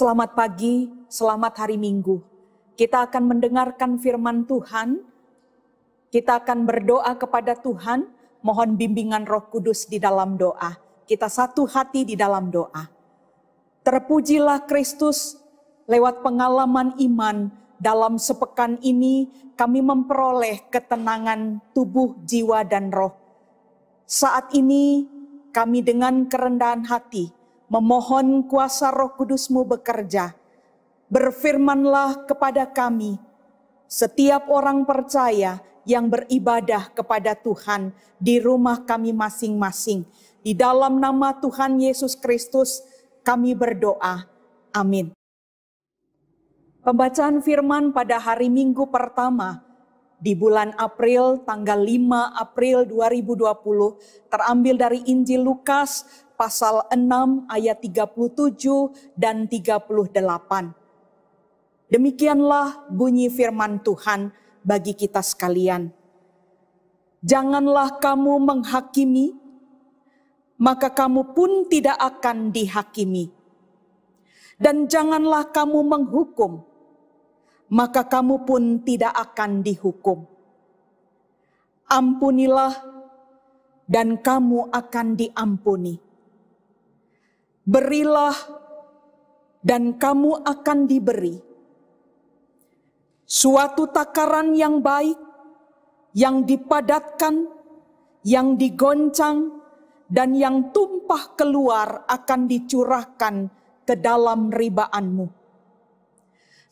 Selamat pagi, selamat hari Minggu. Kita akan mendengarkan firman Tuhan. Kita akan berdoa kepada Tuhan, mohon bimbingan Roh Kudus di dalam doa. Kita satu hati di dalam doa. Terpujilah Kristus, lewat pengalaman iman dalam sepekan ini kami memperoleh ketenangan tubuh, jiwa, dan roh. Saat ini kami dengan kerendahan hati memohon kuasa Roh Kudus-Mu bekerja. Berfirmanlah kepada kami, setiap orang percaya yang beribadah kepada Tuhan di rumah kami masing-masing. Di dalam nama Tuhan Yesus Kristus kami berdoa. Amin. Pembacaan firman pada hari Minggu pertama di bulan April, tanggal 5 April 2020, terambil dari Injil Lukas pasal 6 ayat 37 dan 38. Demikianlah bunyi firman Tuhan bagi kita sekalian. Janganlah kamu menghakimi, maka kamu pun tidak akan dihakimi. Dan janganlah kamu menghukum, maka kamu pun tidak akan dihukum. Ampunilah, dan kamu akan diampuni. Berilah, dan kamu akan diberi. Suatu takaran yang baik, yang dipadatkan, yang digoncang, dan yang tumpah keluar akan dicurahkan ke dalam ribaanmu.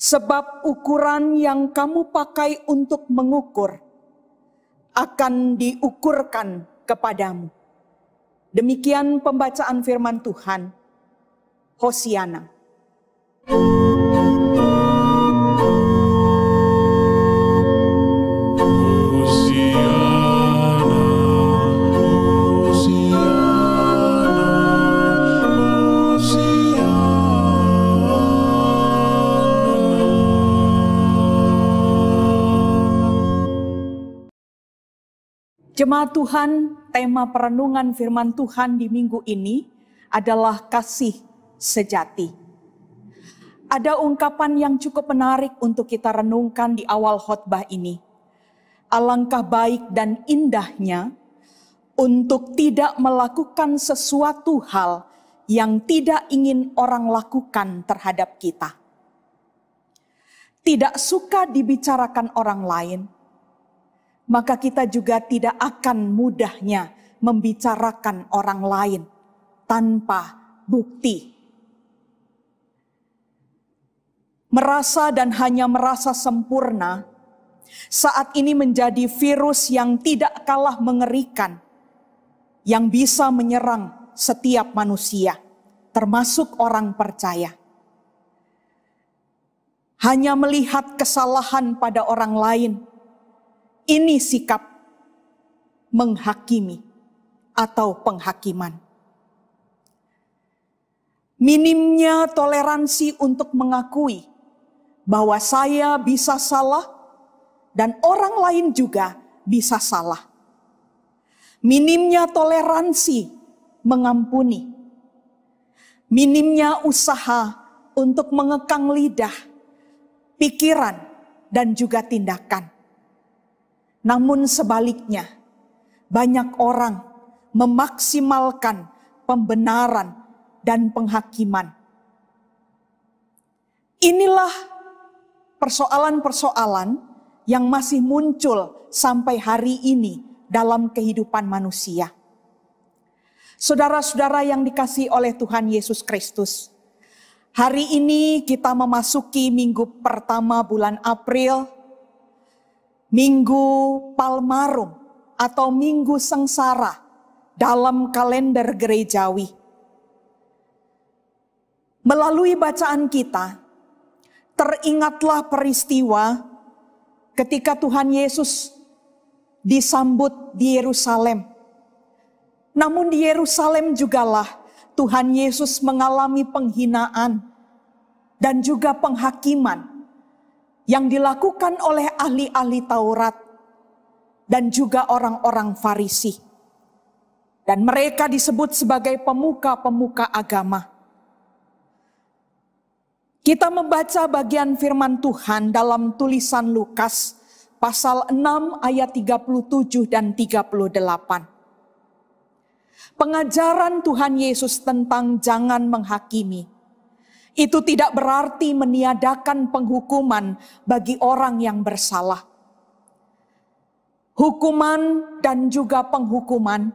Sebab ukuran yang kamu pakai untuk mengukur akan diukurkan kepadamu. Demikian pembacaan firman Tuhan. Hosiana. Jemaat Tuhan, tema perenungan firman Tuhan di minggu ini adalah kasih sejati. Ada ungkapan yang cukup menarik untuk kita renungkan di awal khotbah ini. Alangkah baik dan indahnya untuk tidak melakukan sesuatu hal yang tidak ingin orang lakukan terhadap kita. Tidak suka dibicarakan orang lain, maka kita juga tidak akan mudahnya membicarakan orang lain tanpa bukti. Merasa dan hanya merasa sempurna saat ini menjadi virus yang tidak kalah mengerikan, yang bisa menyerang setiap manusia, termasuk orang percaya. Hanya melihat kesalahan pada orang lain, ini sikap menghakimi atau penghakiman. Minimnya toleransi untuk mengakui bahwa saya bisa salah dan orang lain juga bisa salah. Minimnya toleransi mengampuni. Minimnya usaha untuk mengekang lidah, pikiran, dan juga tindakan. Namun sebaliknya, banyak orang memaksimalkan pembenaran dan penghakiman. Inilah persoalan-persoalan yang masih muncul sampai hari ini dalam kehidupan manusia. Saudara-saudara yang dikasihi oleh Tuhan Yesus Kristus, hari ini kita memasuki minggu pertama bulan April, Minggu Palmarum atau Minggu Sengsara dalam kalender gerejawi. Melalui bacaan kita, teringatlah peristiwa ketika Tuhan Yesus disambut di Yerusalem. Namun di Yerusalem jugalah Tuhan Yesus mengalami penghinaan dan juga penghakiman yang dilakukan oleh ahli-ahli Taurat dan juga orang-orang Farisi. Dan mereka disebut sebagai pemuka-pemuka agama. Kita membaca bagian firman Tuhan dalam tulisan Lukas pasal 6 ayat 37 dan 38. Pengajaran Tuhan Yesus tentang jangan menghakimi itu tidak berarti meniadakan penghukuman bagi orang yang bersalah. Hukuman dan juga penghukuman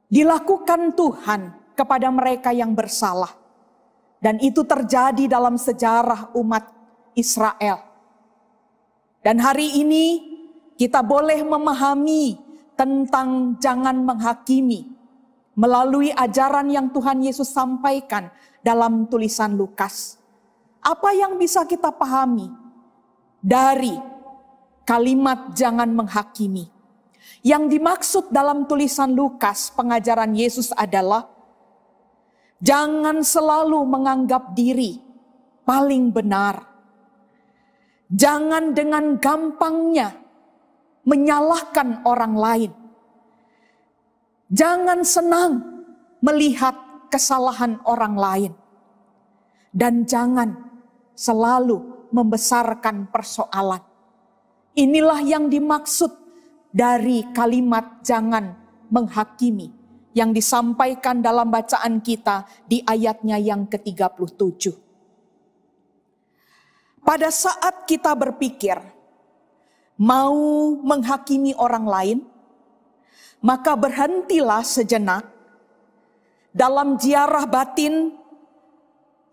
dilakukan Tuhan kepada mereka yang bersalah. Dan itu terjadi dalam sejarah umat Israel. Dan hari ini kita boleh memahami tentang jangan menghakimi melalui ajaran yang Tuhan Yesus sampaikan dalam tulisan Lukas. Apa yang bisa kita pahami dari kalimat jangan menghakimi? Yang dimaksud dalam tulisan Lukas, pengajaran Yesus adalah jangan selalu menganggap diri paling benar. Jangan dengan gampangnya menyalahkan orang lain. Jangan senang melihat kesalahan orang lain. Dan jangan selalu membesarkan persoalan. Inilah yang dimaksud dari kalimat jangan menghakimi yang disampaikan dalam bacaan kita di ayatnya yang ke-37. Pada saat kita berpikir mau menghakimi orang lain, maka berhentilah sejenak. Dalam ziarah batin,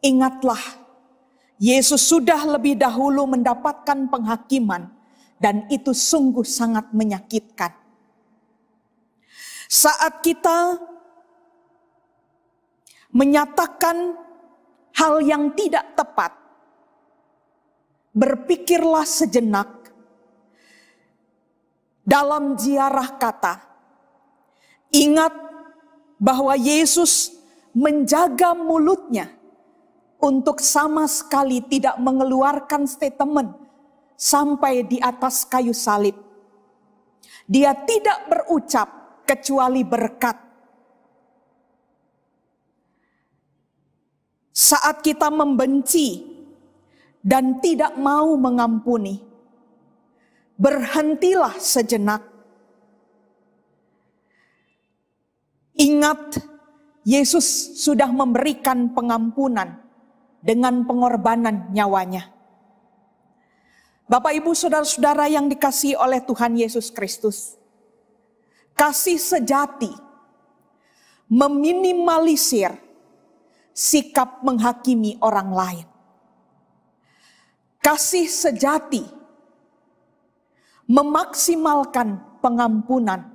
ingatlah Yesus sudah lebih dahulu mendapatkan penghakiman dan itu sungguh sangat menyakitkan. Saat kita menyatakan hal yang tidak tepat, berpikirlah sejenak dalam ziarah kata. Ingat bahwa Yesus menjaga mulutnya untuk sama sekali tidak mengeluarkan statement sampai di atas kayu salib. Dia tidak berucap kecuali berkat. Saat kita membenci dan tidak mau mengampuni, berhentilah sejenak. Ingat, Yesus sudah memberikan pengampunan dengan pengorbanan nyawanya. Bapak, Ibu, saudara-saudara yang dikasihi oleh Tuhan Yesus Kristus, kasih sejati meminimalisir sikap menghakimi orang lain. Kasih sejati memaksimalkan pengampunan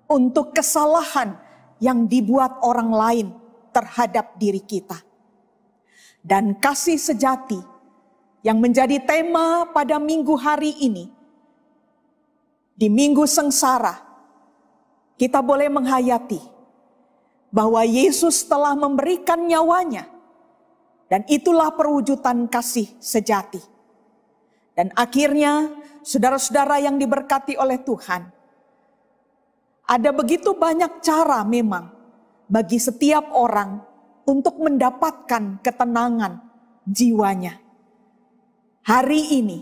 untuk kesalahan yang dibuat orang lain terhadap diri kita. Dan kasih sejati yang menjadi tema pada minggu hari ini, di Minggu Sengsara, kita boleh menghayati bahwa Yesus telah memberikan nyawanya, dan itulah perwujudan kasih sejati. Dan akhirnya, saudara-saudara yang diberkati oleh Tuhan, ada begitu banyak cara memang bagi setiap orang untuk mendapatkan ketenangan jiwanya. Hari ini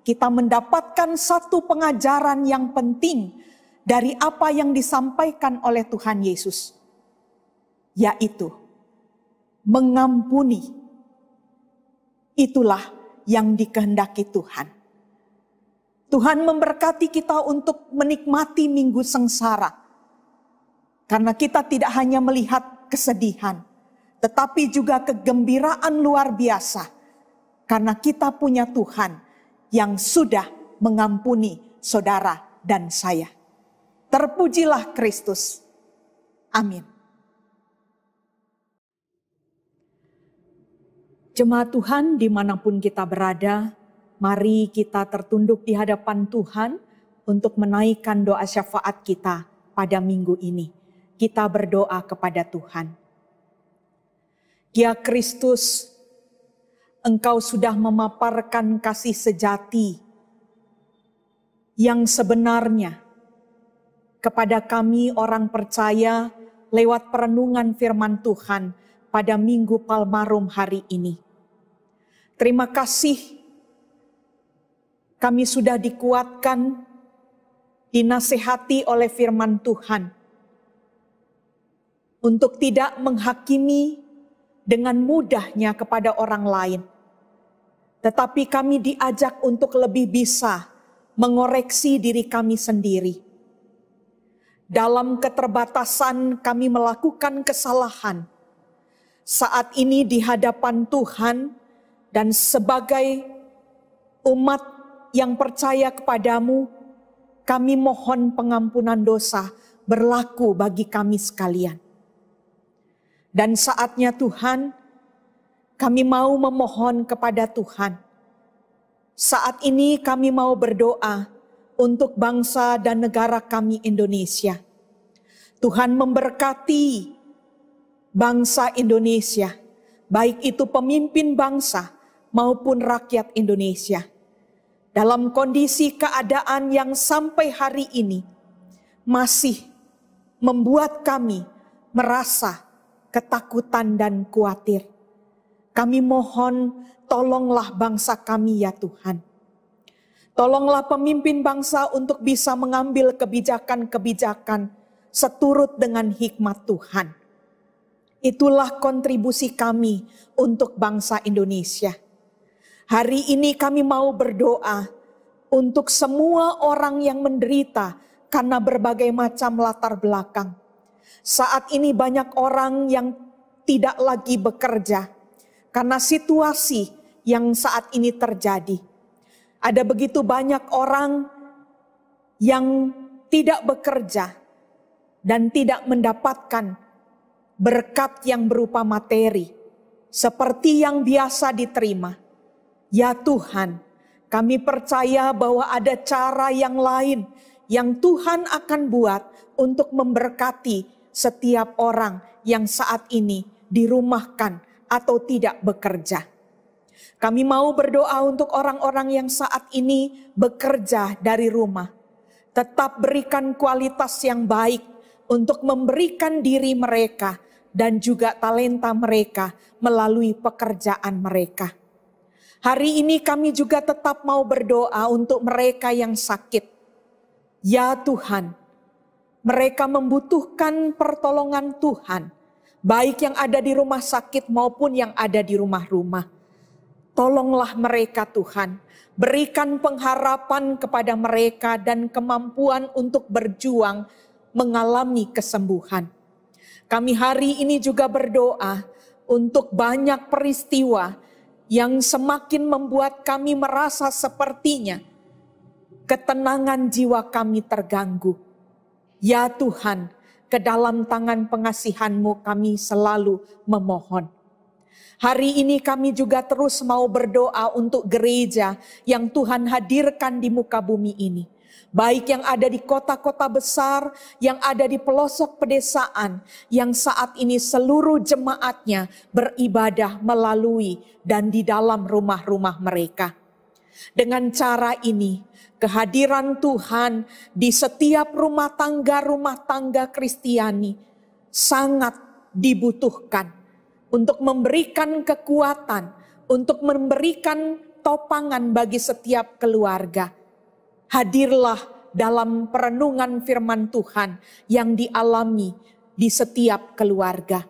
kita mendapatkan satu pengajaran yang penting dari apa yang disampaikan oleh Tuhan Yesus, yaitu mengampuni. Itulah yang dikehendaki Tuhan. Tuhan memberkati kita untuk menikmati Minggu Sengsara, karena kita tidak hanya melihat kesedihan, tetapi juga kegembiraan luar biasa, karena kita punya Tuhan yang sudah mengampuni saudara dan saya. Terpujilah Kristus. Amin. Jemaat Tuhan dimanapun kita berada, mari kita tertunduk di hadapan Tuhan untuk menaikkan doa syafaat kita pada minggu ini. Kita berdoa kepada Tuhan. Ya Kristus, Engkau sudah memaparkan kasih sejati yang sebenarnya kepada kami orang percaya lewat perenungan firman Tuhan pada Minggu Palmarum hari ini. Terima kasih kami sudah dikuatkan, dinasehati oleh firman Tuhan untuk tidak menghakimi dengan mudahnya kepada orang lain. Tetapi kami diajak untuk lebih bisa mengoreksi diri kami sendiri. Dalam keterbatasan kami melakukan kesalahan. Saat ini di hadapan Tuhan dan sebagai umat yang percaya kepadamu, kami mohon pengampunan dosa berlaku bagi kami sekalian. Dan saatnya Tuhan, kami mau memohon kepada Tuhan. Saat ini kami mau berdoa untuk bangsa dan negara kami Indonesia. Tuhan memberkati bangsa Indonesia, baik itu pemimpin bangsa maupun rakyat Indonesia. Dalam kondisi keadaan yang sampai hari ini masih membuat kami merasa ketakutan dan khawatir. Kami mohon tolonglah bangsa kami ya Tuhan. Tolonglah pemimpin bangsa untuk bisa mengambil kebijakan-kebijakan seturut dengan hikmat Tuhan. Itulah kontribusi kami untuk bangsa Indonesia. Hari ini kami mau berdoa untuk semua orang yang menderita karena berbagai macam latar belakang. Saat ini banyak orang yang tidak lagi bekerja karena situasi yang saat ini terjadi. Ada begitu banyak orang yang tidak bekerja dan tidak mendapatkan berkat yang berupa materi seperti yang biasa diterima. Ya Tuhan, kami percaya bahwa ada cara yang lain yang Tuhan akan buat untuk memberkati setiap orang yang saat ini dirumahkan atau tidak bekerja. Kami mau berdoa untuk orang-orang yang saat ini bekerja dari rumah. Tetap berikan kualitas yang baik untuk memberikan diri mereka dan juga talenta mereka melalui pekerjaan mereka. Hari ini kami juga tetap mau berdoa untuk mereka yang sakit. Ya Tuhan, mereka membutuhkan pertolongan Tuhan, baik yang ada di rumah sakit maupun yang ada di rumah-rumah. Tolonglah mereka Tuhan, berikan pengharapan kepada mereka dan kemampuan untuk berjuang mengalami kesembuhan. Kami hari ini juga berdoa untuk banyak peristiwa yang semakin membuat kami merasa sepertinya ketenangan jiwa kami terganggu. Ya Tuhan, ke dalam tangan pengasihan-Mu kami selalu memohon. Hari ini kami juga terus mau berdoa untuk gereja yang Tuhan hadirkan di muka bumi ini. Baik yang ada di kota-kota besar, yang ada di pelosok pedesaan, yang saat ini seluruh jemaatnya beribadah melalui dan di dalam rumah-rumah mereka. Dengan cara ini, kehadiran Tuhan di setiap rumah tangga Kristiani sangat dibutuhkan untuk memberikan kekuatan, untuk memberikan topangan bagi setiap keluarga. Hadirlah dalam perenungan firman Tuhan yang dialami di setiap keluarga.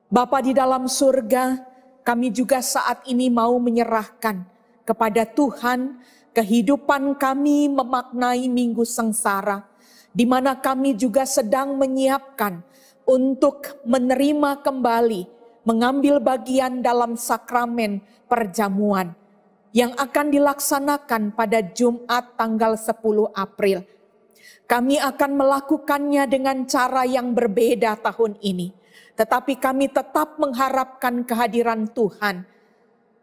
Bapa di dalam surga, kami juga saat ini mau menyerahkan kepada Tuhan kehidupan kami memaknai Minggu Sengsara, di mana kami juga sedang menyiapkan untuk menerima kembali, mengambil bagian dalam sakramen perjamuan yang akan dilaksanakan pada Jumat tanggal 10 April. Kami akan melakukannya dengan cara yang berbeda tahun ini, tetapi kami tetap mengharapkan kehadiran Tuhan.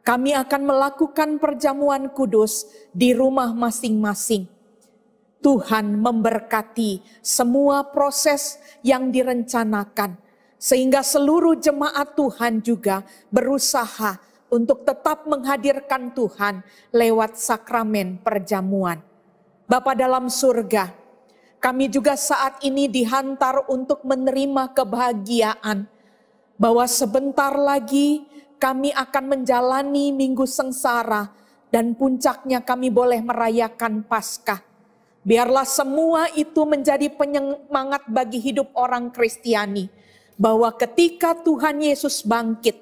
Kami akan melakukan perjamuan kudus di rumah masing-masing. Tuhan memberkati semua proses yang direncanakan, sehingga seluruh jemaat Tuhan juga berusaha untuk tetap menghadirkan Tuhan lewat sakramen perjamuan. Bapa dalam surga, kami juga saat ini dihantar untuk menerima kebahagiaan bahwa sebentar lagi kami akan menjalani minggu sengsara, dan puncaknya kami boleh merayakan Paskah. Biarlah semua itu menjadi penyemangat bagi hidup orang Kristiani, bahwa ketika Tuhan Yesus bangkit,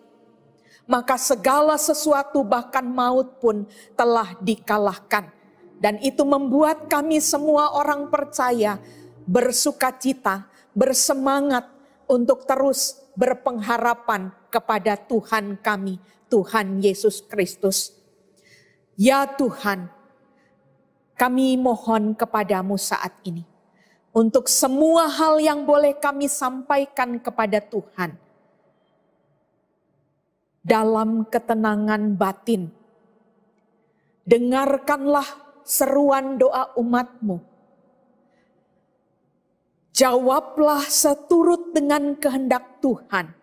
maka segala sesuatu bahkan maut pun telah dikalahkan. Dan itu membuat kami semua orang percaya bersukacita, bersemangat untuk terus berpengharapan kepada Tuhan kami, Tuhan Yesus Kristus. Ya Tuhan, kami mohon kepadamu saat ini, untuk semua hal yang boleh kami sampaikan kepada Tuhan, dalam ketenangan batin, dengarkanlah seruan doa umat-Mu. Jawablah seturut dengan kehendak Tuhan.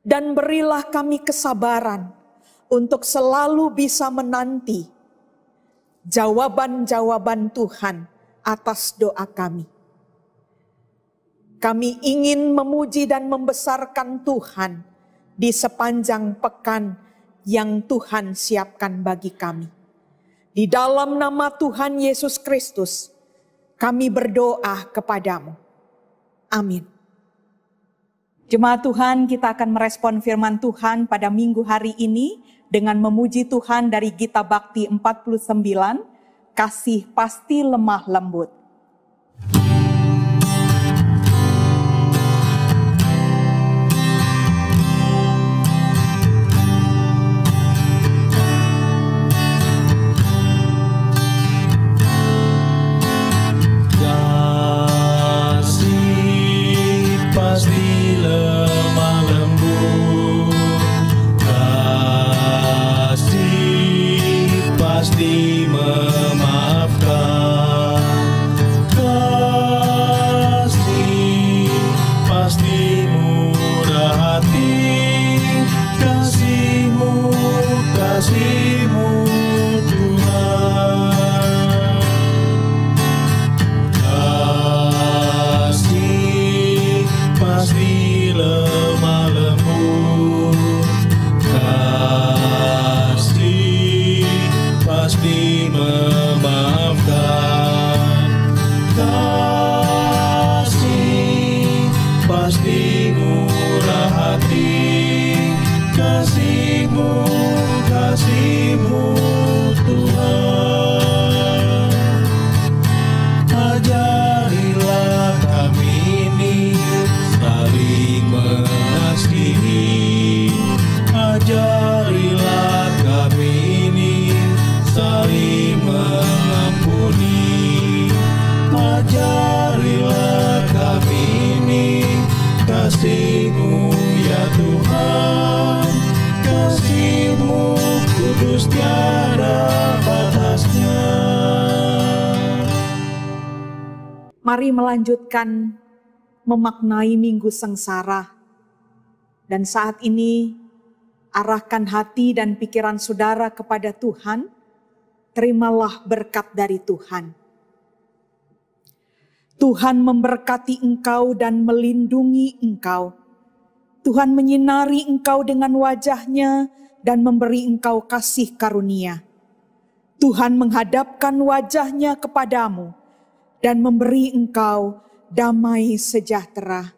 Dan berilah kami kesabaran untuk selalu bisa menanti jawaban-jawaban Tuhan atas doa kami. Kami ingin memuji dan membesarkan Tuhan di sepanjang pekan yang Tuhan siapkan bagi kami. Di dalam nama Tuhan Yesus Kristus, kami berdoa kepadamu. Amin. Jemaat Tuhan, kita akan merespon firman Tuhan pada minggu hari ini dengan memuji Tuhan dari Gita Bakti 49, Kasih Pasti Lemah Lembut. Mari melanjutkan memaknai minggu sengsara. Dan saat ini arahkan hati dan pikiran saudara kepada Tuhan. Terimalah berkat dari Tuhan. Tuhan memberkati engkau dan melindungi engkau. Tuhan menyinari engkau dengan wajah-Nya dan memberi engkau kasih karunia. Tuhan menghadapkan wajah-Nya kepadamu dan memberi engkau damai sejahtera.